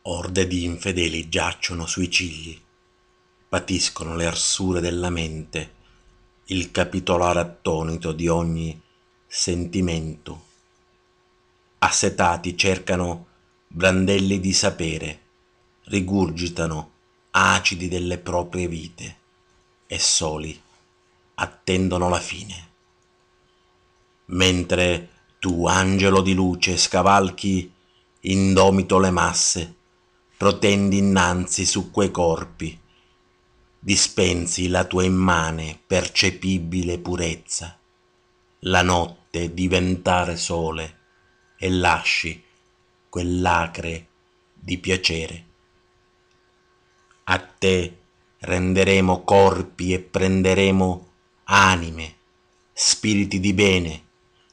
Orde di infedeli giacciono sui cigli, patiscono le arsure della mente, il capitolare attonito di ogni sentimento. Assetati cercano brandelli di sapere, rigurgitano acidi delle proprie vite e soli attendono la fine. Mentre tu, angelo di luce, scavalchi indomito le masse, protendi innanzi su quei corpi, dispensi la tua immane, percepibile purezza, la notte diventare sole e lasci quell'acre di piacere. A te renderemo corpi e prenderemo anime, spiriti di bene,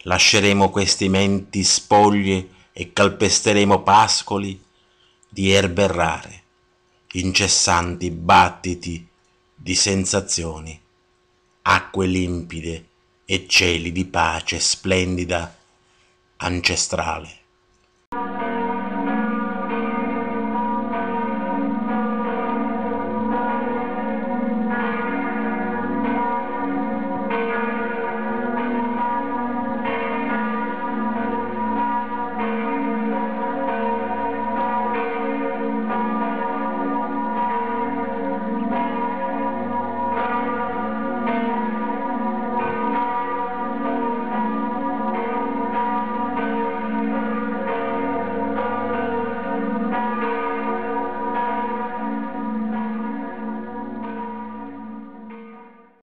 lasceremo questi menti spoglie e calpesteremo pascoli di erbe rare, incessanti battiti di sensazioni, acque limpide e cieli di pace splendida ancestrale.